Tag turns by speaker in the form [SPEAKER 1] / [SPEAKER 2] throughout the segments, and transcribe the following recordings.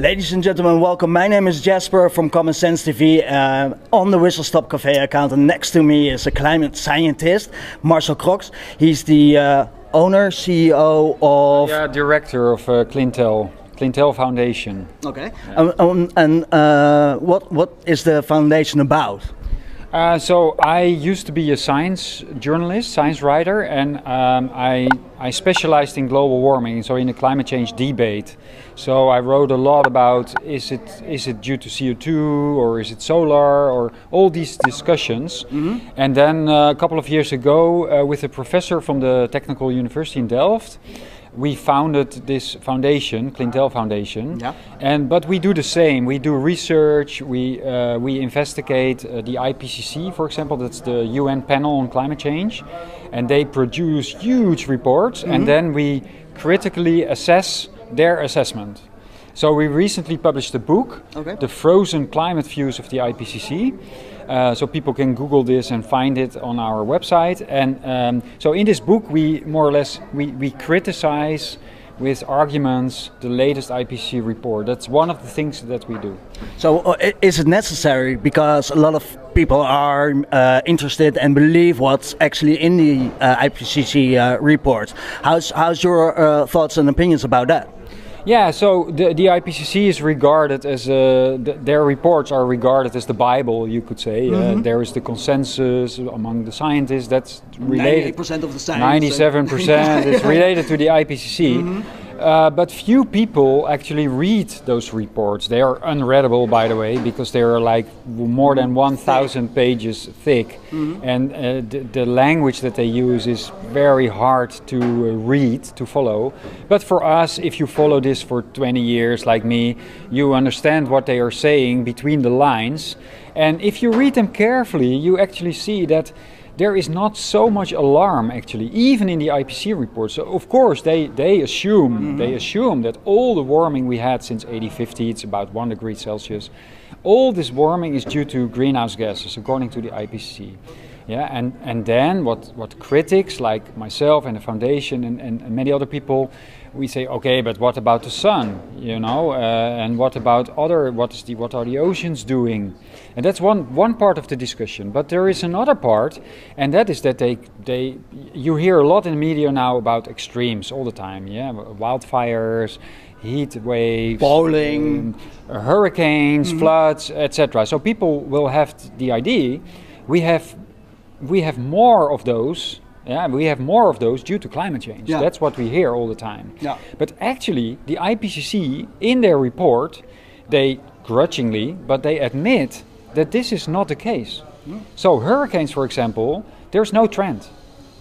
[SPEAKER 1] Ladies and gentlemen, welcome. My name is Jasper from CommonSenseTV. On the Whistle Stop Cafe account, and next to me is a climate scientist, Marcel Crok. He's the owner, CEO of...
[SPEAKER 2] Yeah, director of Clintel Foundation.
[SPEAKER 1] Okay. Yeah. What is the foundation about?
[SPEAKER 2] So I used to be a science journalist, science writer, and I specialized in global warming, so in the climate change debate. So I wrote a lot about is it due to CO2 or is it solar or all these discussions. Mm-hmm. And then a couple of years ago, with a professor from the Technical University in Delft, we founded this foundation, Clintel Foundation, yeah. But we do the same. We do research. We investigate the IPCC, for example. That's the UN panel on climate change, and they produce huge reports, mm-hmm. and then we critically assess their assessment. So we recently published a book, okay. The Frozen Climate Views of the IPCC. So people can Google this and find it on our website. And so in this book, we more or less we criticize with arguments the latest IPCC report. That's one of the things that we do.
[SPEAKER 1] So is it necessary, because a lot of people are interested and believe what's actually in the IPCC report? How's your thoughts and opinions about that?
[SPEAKER 2] Yeah, so the IPCC is regarded as their reports are regarded as the Bible, you could say. Mm-hmm. There is the consensus among the scientists that's related.
[SPEAKER 1] 98% of the science.
[SPEAKER 2] 97% is related to the IPCC. Mm-hmm. But few people actually read those reports. They are unreadable, by the way, because they are like more than 1,000 pages thick. Mm-hmm. And the language that they use is very hard to read, to follow. But for us, if you follow this for 20 years like me, you understand what they are saying between the lines. And if you read them carefully, you actually see that there is not so much alarm, actually, even in the IPCC report. So of course they assume that all the warming we had since 1850, it's about 1 degree Celsius, all this warming is due to greenhouse gases, according to the IPCC. Yeah, and then what critics like myself and the foundation and many other people, we say, okay, but what about the sun, you know, and what about what are the oceans doing? And that's one part of the discussion. But there is another part, and that is that you hear a lot in the media now about extremes all the time, yeah, wildfires, heat waves,
[SPEAKER 1] boiling,
[SPEAKER 2] hurricanes, mm-hmm. floods, etc. So people will have the idea we have more of those. Yeah, we have more of those due to climate change. Yeah. That's what we hear all the time. Yeah. But actually, the IPCC, in their report, they grudgingly, but they admit that this is not the case. Mm. So hurricanes, for example, there's no trend.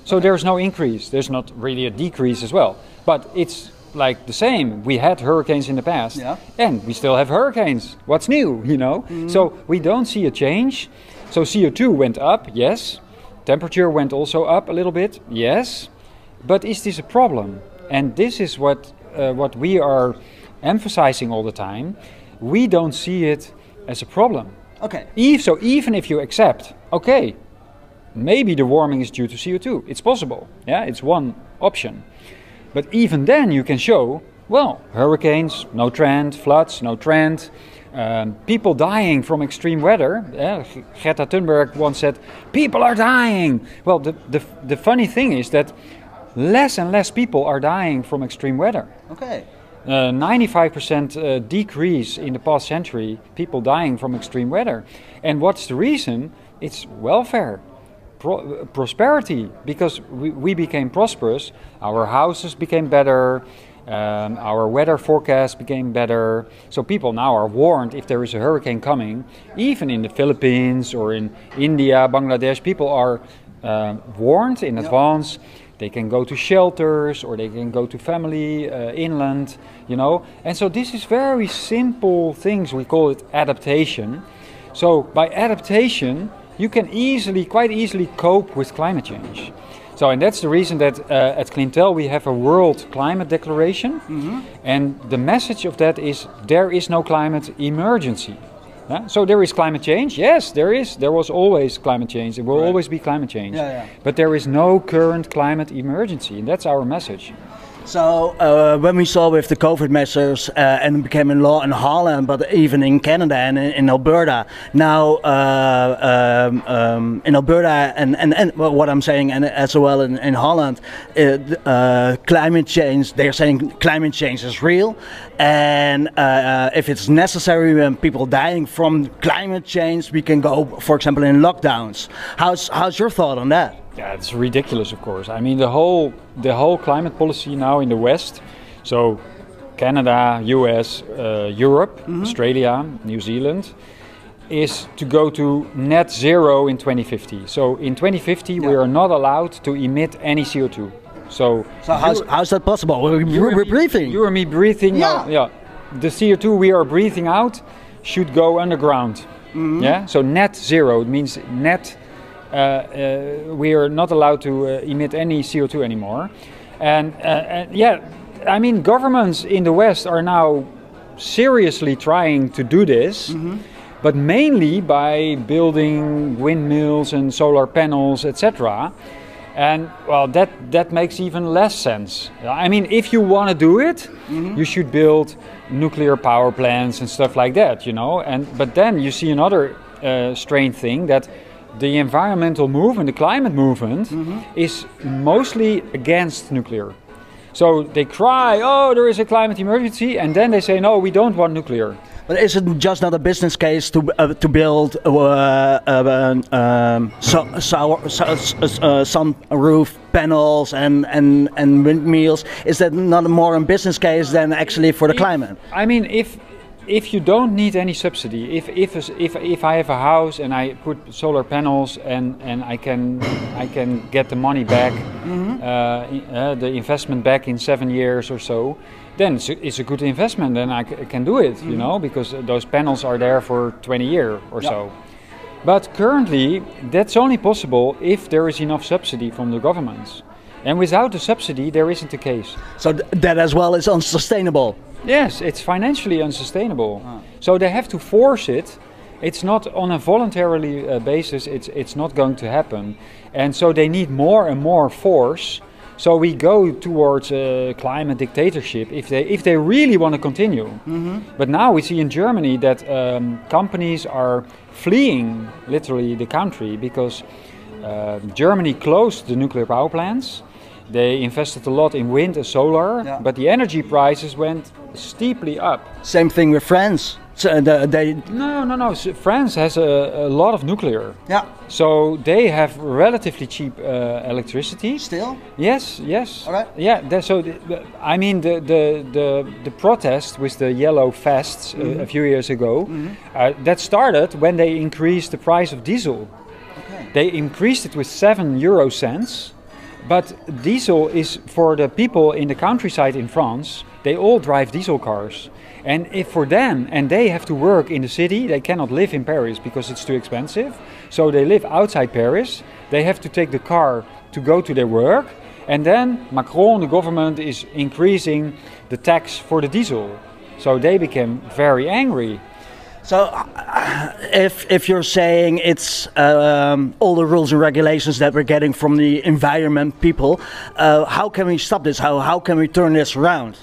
[SPEAKER 2] So there's no increase. There's not really a decrease as well. But it's like the same. We had hurricanes in the past, yeah. and we still have hurricanes. What's new, you know? Mm. So we don't see a change. So CO2 went up, yes. Temperature went also up a little bit, yes, but is this a problem? And this is what we are emphasizing all the time. We don't see it as a problem.
[SPEAKER 1] Okay.
[SPEAKER 2] So even if you accept, okay, maybe the warming is due to CO2, it's possible. Yeah, it's one option. But even then you can show, well, hurricanes, no trend, floods, no trend. People dying from extreme weather. Greta Thunberg once said, people are dying. Well, the funny thing is that less and less people are dying from extreme weather.
[SPEAKER 1] Okay.
[SPEAKER 2] 95% decrease in the past century, people dying from extreme weather. And what's the reason? It's welfare, prosperity, because we became prosperous, our houses became better, our weather forecast became better. So people now are warned if there is a hurricane coming. Even in the Philippines or in India, Bangladesh, people are warned in advance. They can go to shelters or they can go to family inland, you know. And so this is very simple things. We call it adaptation. So by adaptation, you can quite easily cope with climate change. So, and that's the reason that at Clintel we have a World Climate Declaration, mm-hmm. and the message of that is there is no climate emergency. So there is climate change. Yes, there is. There was always climate change. There will always be climate change. But there is no current climate emergency, and that's our message.
[SPEAKER 1] So when we saw with the COVID measures and it became a law in Holland, but even in Canada and in Alberta, now in Alberta and what I'm saying, and as well in Holland, climate change, they're saying climate change is real, and if it's necessary when people dying from climate change, we can go, for example, in lockdowns. How's your thought on that?
[SPEAKER 2] Yeah, it's ridiculous, of course. I mean, the whole climate policy now in the West, so Canada, US, Europe, Australia, New Zealand, is to go to net zero in 2050. So in 2050, we are not allowed to emit any CO2. So
[SPEAKER 1] how's that possible? We're breathing.
[SPEAKER 2] You and me breathing. Yeah. The CO2 we are breathing out should go underground. Yeah. So net zero, it means net. We are not allowed to emit any CO2 anymore. And yeah, I mean, governments in the West are now seriously trying to do this, but mainly by building windmills and solar panels, etc. And well, that makes even less sense. I mean, if you want to do it, you should build nuclear power plants and stuff like that, you know. But then you see another strange thing, that the environmental movement, the climate movement, is mostly against nuclear. So they cry, oh, there is a climate emergency, and then they say, no, we don't want nuclear.
[SPEAKER 1] But is it just not a business case to build sun roof panels and windmills? Is that not more a business case than actually for the climate?
[SPEAKER 2] I mean, if you don't need any subsidy, if I have a house and I put solar panels and I can get the money back, the investment back in 7 years or so, then it's a good investment, and I can do it, you know, because those panels are there for 20 years or so. But currently, that's only possible if there is enough subsidy from the governments. And without the subsidy, there isn't the case.
[SPEAKER 1] So that as well is unsustainable.
[SPEAKER 2] Yes, it's financially unsustainable. So they have to force it. It's not on a voluntary basis. It's not going to happen. And so they need more and more force. So we go towards a climate dictatorship if they really want to continue. But now we see in Germany that companies are fleeing literally the country because Germany closed the nuclear power plants. They invested a lot in wind and solar, but the energy prices went steeply up.
[SPEAKER 1] Same thing with France. So
[SPEAKER 2] No. So France has a lot of nuclear.
[SPEAKER 1] Yeah.
[SPEAKER 2] So they have relatively cheap electricity.
[SPEAKER 1] Still?
[SPEAKER 2] Yes.
[SPEAKER 1] All right.
[SPEAKER 2] Yeah. I mean, the protest with the yellow vests a few years ago, that started when they increased the price of diesel. Okay. They increased it with 7 euro cents. But diesel is for the people in the countryside in France, they all drive diesel cars. And if for them, and they have to work in the city, they cannot live in Paris because it's too expensive. So they live outside Paris. They have to take the car to go to their work. And then Macron, the government, is increasing the tax for the diesel. So they became very angry.
[SPEAKER 1] So if you're saying it's all the rules and regulations that we're getting from the environment people, how can we stop this? How can we turn this around?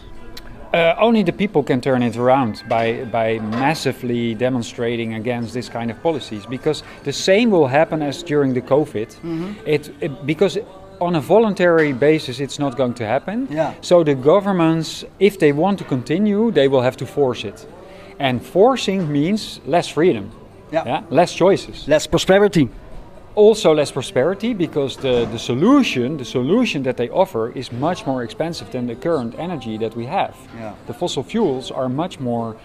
[SPEAKER 2] Only the people can turn it around by massively demonstrating against this kind of policies, because the same will happen as during the COVID. Because on a voluntary basis it's not going to happen. So the governments, if they want to continue, they will have to force it. And forcing means less freedom, less choices.
[SPEAKER 1] Less prosperity.
[SPEAKER 2] Also less prosperity, because the solution that they offer is much more expensive than the current energy that we have. The fossil fuels are much more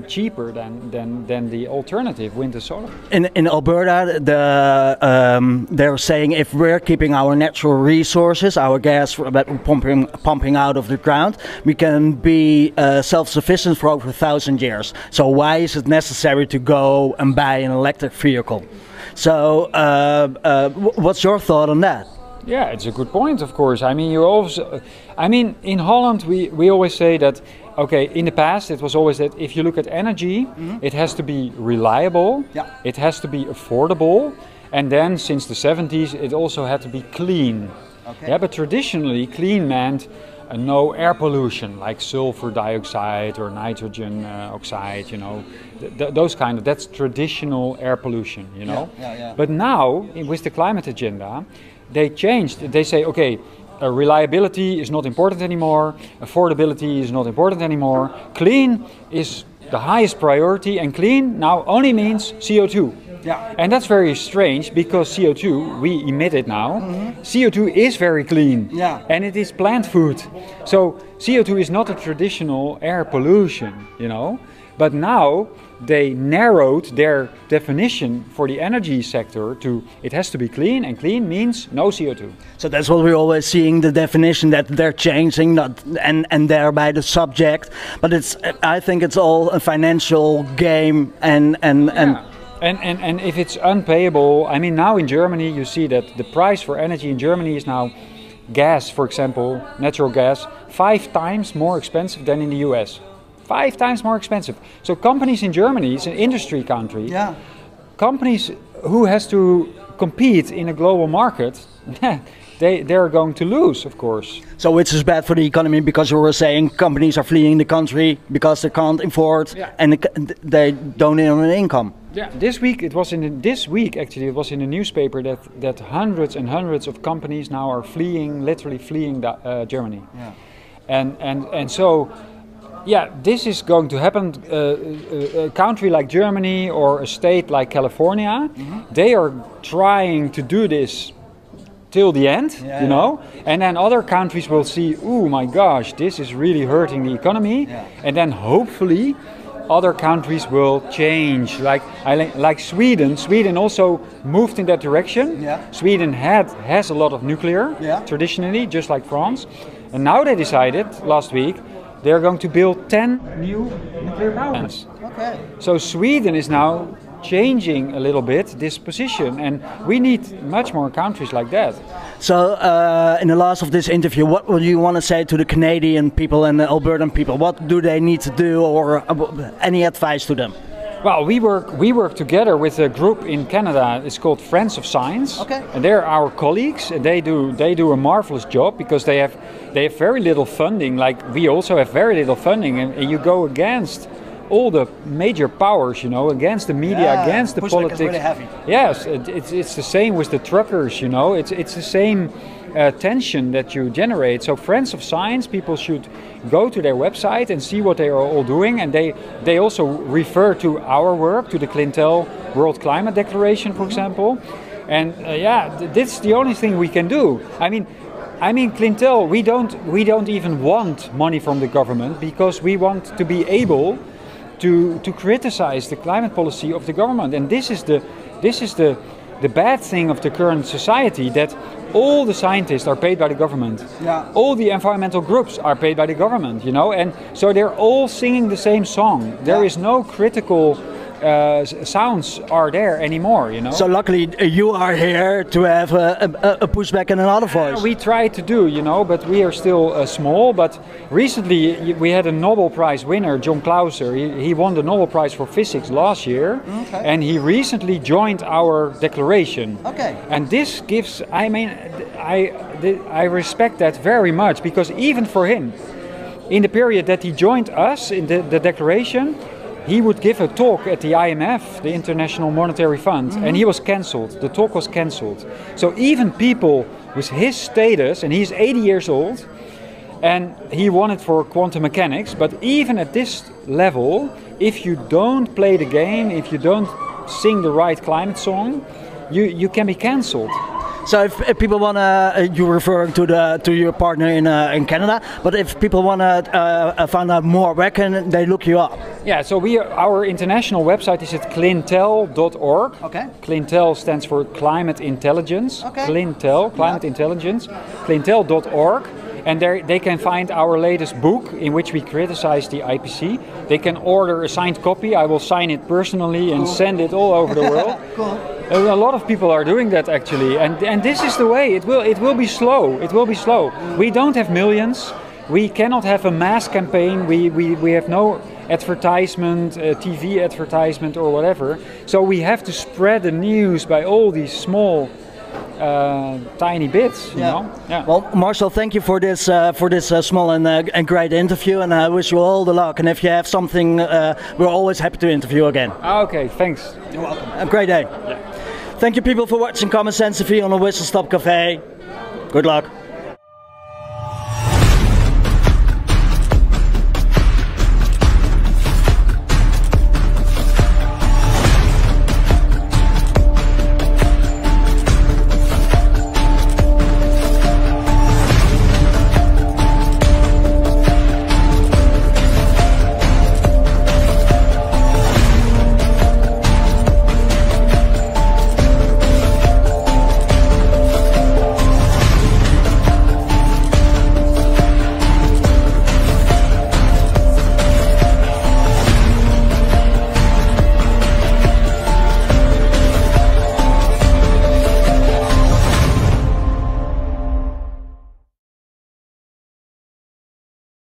[SPEAKER 2] cheaper than the alternative, wind and solar.
[SPEAKER 1] In Alberta, they're saying if we're keeping our natural resources, our gas that we're pumping out of the ground, we can be self-sufficient for over 1,000 years. So why is it necessary to go and buy an electric vehicle? So what's your thought on that?
[SPEAKER 2] Yeah, it's a good point, of course. I mean, in Holland, we always say that, okay, in the past, it was always that if you look at energy, it has to be reliable, it has to be affordable, and then since the 70s, it also had to be clean. Okay. Yeah, but traditionally, clean meant no air pollution, like sulfur dioxide or nitrogen oxide, you know, those kind of, that's traditional air pollution, you know. But now, with the climate agenda, they changed. They say, okay, reliability is not important anymore, affordability is not important anymore, clean is the highest priority, and clean now only means CO2. Yeah. And that's very strange because CO2, we emit it now. CO2 is very clean, and it is plant food. So CO2 is not a traditional air pollution, you know. But now they narrowed their definition for the energy sector to it has to be clean, and clean means no CO2.
[SPEAKER 1] So that's what we're always seeing, the definition that they're changing, and thereby the subject. But I think it's all a financial game and
[SPEAKER 2] if it's unpayable, I mean, now in Germany you see that the price for energy in Germany is now gas, for example, natural gas, 5 times more expensive than in the US. 5 times more expensive. So companies in Germany, it's an industry country, companies who has to compete in a global market, they're going to lose, of course.
[SPEAKER 1] So which is bad for the economy, because you were saying companies are fleeing the country because they can't afford and they don't earn an income.
[SPEAKER 2] Yeah, this week it was in the newspaper that hundreds and hundreds of companies now are literally fleeing Germany. And so, yeah, this is going to happen. A country like Germany or a state like California, they are trying to do this till the end, you know, and then other countries will see, oh my gosh, this is really hurting the economy, and then hopefully other countries will change. Like Sweden. Sweden also moved in that direction. Sweden has a lot of nuclear traditionally, just like France, and now they decided last week they're going to build 10 new nuclear power plants. Okay. So Sweden is now changing a little bit this position, and we need much more countries like that.
[SPEAKER 1] So in the last of this interview, what would you want to say to the Canadian people and the Albertan people? What do they need to do, or any advice to them?
[SPEAKER 2] Well, we work together with a group in Canada. It's called Friends of Science, and they're our colleagues. And they do a marvelous job because they have very little funding. Like we also have very little funding, and you go against all the major powers, you know, against the media, against the politics. Really heavy. Yes, it's the same with the truckers, you know. It's the same tension that you generate. So Friends of Science, people should go to their website and see what they are all doing, and they also refer to our work, to the Clintel World Climate Declaration, for example. And this is the only thing we can do. I mean, Clintel, we don't even want money from the government because we want to be able to criticize the climate policy of the government, and this is the bad thing of the current society, that all the scientists are paid by the government, all the environmental groups are paid by the government, you know, and so they're all singing the same song. There is no critical sounds are there anymore, you know.
[SPEAKER 1] So luckily you are here to have a pushback and another voice.
[SPEAKER 2] We try to do, you know, but we are still small. But recently we had a Nobel Prize winner, John Clauser. He won the Nobel Prize for Physics last year, and he recently joined our declaration. And this gives, I mean, I respect that very much, because even for him, in the period that he joined us in the declaration, he would give a talk at the IMF, the International Monetary Fund, and he was cancelled. The talk was cancelled. So even people with his status, and he's 80 years old, and he won it for quantum mechanics, but even at this level, if you don't play the game, if you don't sing the right climate song, you can be cancelled.
[SPEAKER 1] So if people want to, you're referring to your partner in Canada, but if people want to find out more, where can they look you up?
[SPEAKER 2] Yeah, so our international website is at clintel.org. Clintel stands for Climate Intelligence. Clintel, Climate Intelligence. Clintel.org. And there they can find our latest book in which we criticize the IPCC. They can order a signed copy. I will sign it personally and send it all over the world. A lot of people are doing that actually, and this is the way. It will be slow. It will be slow. We don't have millions. We cannot have a mass campaign. We have no advertisement, TV advertisement or whatever. So we have to spread the news by all these small, tiny bits. You know? Yeah.
[SPEAKER 1] Well, Marcel, thank you for this small and great interview, and I wish you all the luck. And if you have something, we're always happy to interview again.
[SPEAKER 2] Okay, thanks.
[SPEAKER 1] You're welcome. Have a great day. Yeah. Thank you, people, for watching Common Sense TV on the Whistle Stop Cafe. Good luck.